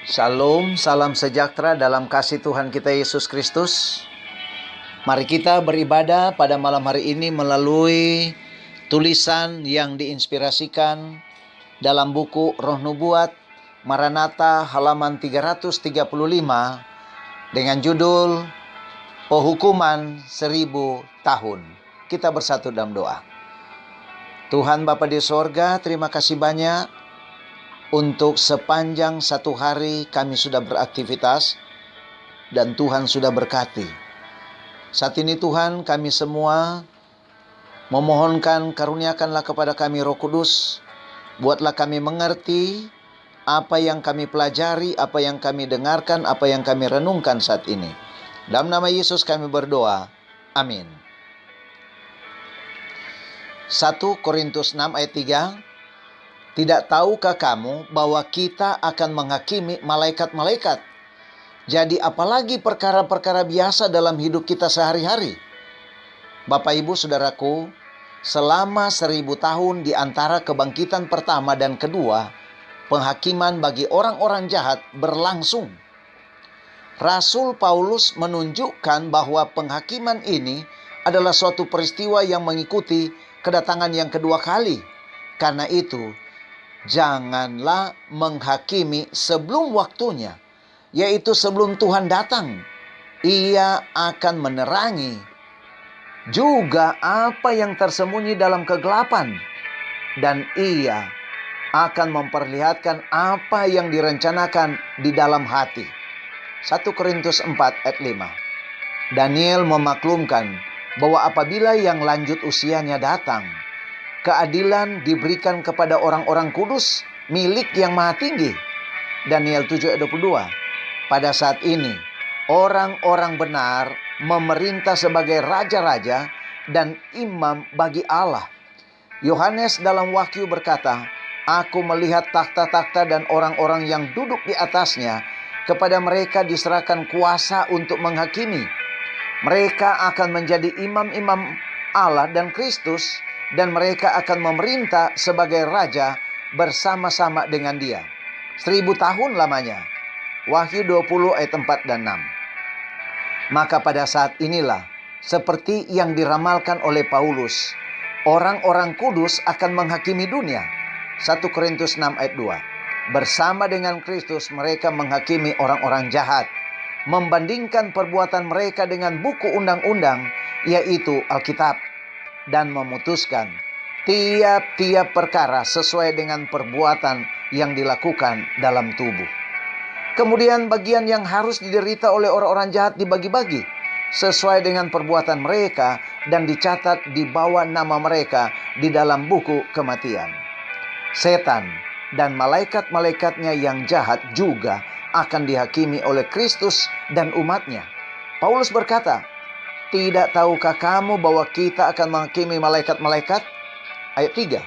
Shalom, salam sejahtera dalam kasih Tuhan kita Yesus Kristus. Mari kita beribadah pada malam hari ini melalui tulisan yang diinspirasikan dalam buku Roh Nubuat Maranatha halaman 335 dengan judul Penghukuman 1000 tahun. Kita bersatu dalam doa. Tuhan Bapa di sorga, terima kasih banyak untuk sepanjang satu hari kami sudah beraktivitas dan Tuhan sudah berkati. Saat ini Tuhan, kami semua memohonkan karuniakanlah kepada kami Roh Kudus. Buatlah kami mengerti apa yang kami pelajari, apa yang kami dengarkan, apa yang kami renungkan saat ini. Dalam nama Yesus kami berdoa. Amin. 1 Korintus 6 ayat 3. Tidak tahukah kamu bahwa kita akan menghakimi malaikat-malaikat? Jadi apalagi perkara-perkara biasa dalam hidup kita sehari-hari. Bapak Ibu Saudaraku, selama 1000 tahun di antara kebangkitan pertama dan kedua, penghakiman bagi orang-orang jahat berlangsung. Rasul Paulus menunjukkan bahwa penghakiman ini adalah suatu peristiwa yang mengikuti kedatangan yang kedua kali. Karena itu, janganlah menghakimi sebelum waktunya, yaitu sebelum Tuhan datang. Ia akan menerangi juga apa yang tersembunyi dalam kegelapan, dan ia akan memperlihatkan apa yang direncanakan di dalam hati. 1 Korintus 4 ayat 5. Daniel memaklumkan bahwa apabila yang lanjut usianya datang, keadilan diberikan kepada orang-orang kudus milik yang maha tinggi. Daniel 7 ayat 22. Pada saat ini, orang-orang benar memerintah sebagai raja-raja dan imam bagi Allah. Yohanes dalam Wahyu berkata, "Aku melihat takhta-takhta dan orang-orang yang duduk di atasnya. Kepada mereka diserahkan kuasa untuk menghakimi. Mereka akan menjadi imam-imam Allah dan Kristus, dan mereka akan memerintah sebagai raja bersama-sama dengan dia. 1000 tahun lamanya." Wahyu 20 ayat 4 dan 6. Maka pada saat inilah, seperti yang diramalkan oleh Paulus, orang-orang kudus akan menghakimi dunia. 1 Korintus 6 ayat 2. Bersama dengan Kristus mereka menghakimi orang-orang jahat, membandingkan perbuatan mereka dengan buku undang-undang, yaitu Alkitab, dan memutuskan tiap-tiap perkara sesuai dengan perbuatan yang dilakukan dalam tubuh. Kemudian bagian yang harus diderita oleh orang-orang jahat dibagi-bagi sesuai dengan perbuatan mereka dan dicatat di bawah nama mereka di dalam buku kematian. Setan dan malaikat-malaikatnya yang jahat juga akan dihakimi oleh Kristus dan umatnya. Paulus berkata, "Tidak tahukah kamu bahwa kita akan menghakimi malaikat-malaikat?" Ayat 3.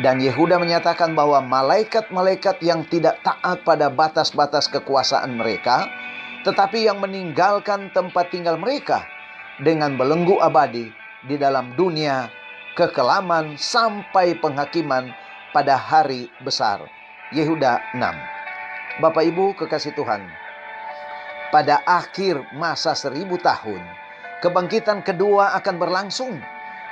Dan Yehuda menyatakan bahwa malaikat-malaikat yang tidak taat pada batas-batas kekuasaan mereka, tetapi yang meninggalkan tempat tinggal mereka dengan belenggu abadi di dalam dunia kekelaman sampai penghakiman pada hari besar. Yehuda 6. Bapak Ibu kekasih Tuhan, pada akhir masa 1000 tahun, kebangkitan kedua akan berlangsung.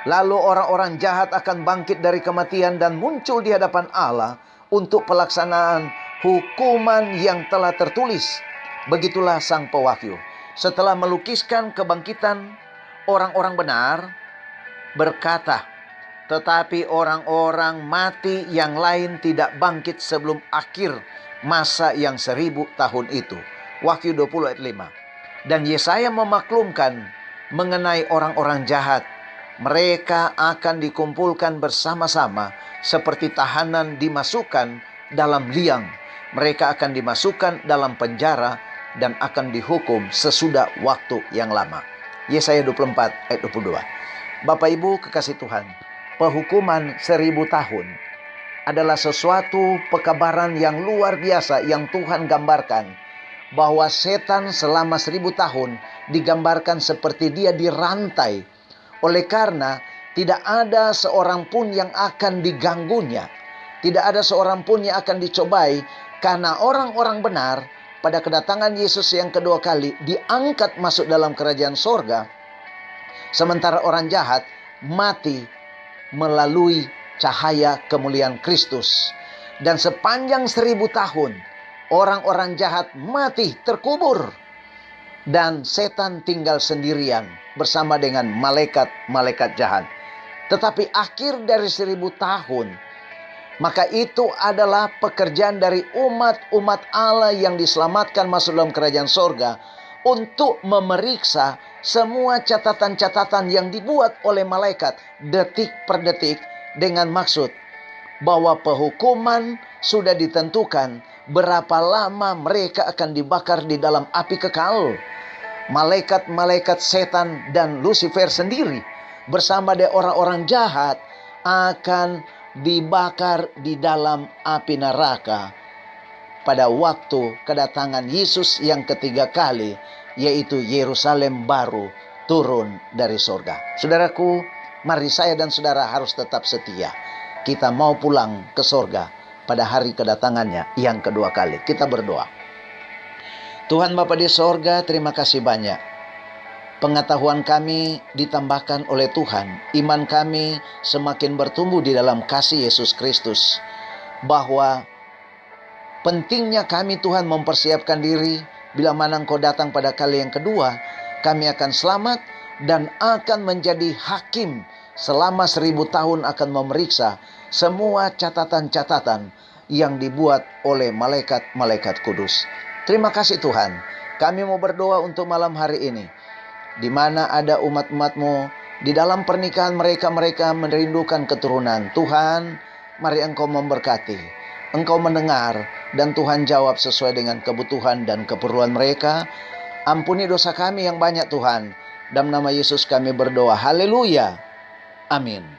Lalu orang-orang jahat akan bangkit dari kematian dan muncul di hadapan Allah untuk pelaksanaan hukuman yang telah tertulis. Begitulah sang pewahyu. Setelah melukiskan kebangkitan orang-orang benar, berkata, "Tetapi orang-orang mati yang lain tidak bangkit sebelum akhir masa yang 1000 tahun itu." Wahyu 20 ayat 5. Dan Yesaya memaklumkan mengenai orang-orang jahat. Mereka akan dikumpulkan bersama-sama seperti tahanan dimasukkan dalam liang. Mereka akan dimasukkan dalam penjara dan akan dihukum sesudah waktu yang lama. Yesaya 24 ayat 22. Bapak Ibu kekasih Tuhan, penghukuman 1000 tahun adalah sesuatu pekabaran yang luar biasa yang Tuhan gambarkan. Bahwa setan selama 1000 tahun digambarkan seperti dia dirantai. Oleh karena tidak ada seorang pun yang akan diganggunya. Tidak ada seorang pun yang akan dicobai Karena orang-orang benar pada kedatangan Yesus yang kedua kali diangkat masuk dalam kerajaan sorga, sementara orang jahat mati melalui cahaya kemuliaan Kristus. Dan sepanjang 1000 tahun, orang-orang jahat mati terkubur. Dan setan tinggal sendirian bersama dengan malaikat-malaikat jahat. Tetapi akhir dari 1000 tahun, maka itu adalah pekerjaan dari umat-umat Allah yang diselamatkan masuk dalam kerajaan sorga untuk memeriksa semua catatan-catatan yang dibuat oleh malaikat detik per detik, dengan maksud bahwa penghukuman sudah ditentukan berapa lama mereka akan dibakar di dalam api kekal. Malaikat-malaikat setan dan Lucifer sendiri bersama dengan orang-orang jahat akan dibakar di dalam api neraka pada waktu kedatangan Yesus yang ketiga kali, yaitu Yerusalem baru turun dari surga. Saudaraku, mari saya dan saudara harus tetap setia. Kita mau pulang ke surga pada hari kedatangannya yang kedua kali. Kita berdoa. Tuhan Bapa di surga, terima kasih banyak. Pengetahuan kami ditambahkan oleh Tuhan. Iman kami semakin bertumbuh di dalam kasih Yesus Kristus. Bahwa pentingnya kami Tuhan mempersiapkan diri. Bila mana Engkau datang pada kali yang kedua, kami akan selamat dan akan menjadi hakim selama 1000 tahun, akan memeriksa semua catatan-catatan yang dibuat oleh malaikat-malaikat kudus. Terima kasih Tuhan. Kami mau berdoa untuk malam hari ini, di mana ada umat-umat-Mu di dalam pernikahan mereka merindukan keturunan. Tuhan, mari Engkau memberkati, Engkau mendengar, dan Tuhan jawab sesuai dengan kebutuhan dan keperluan mereka. Ampuni dosa kami yang banyak Tuhan. Dalam nama Yesus kami berdoa. Haleluya. Amin.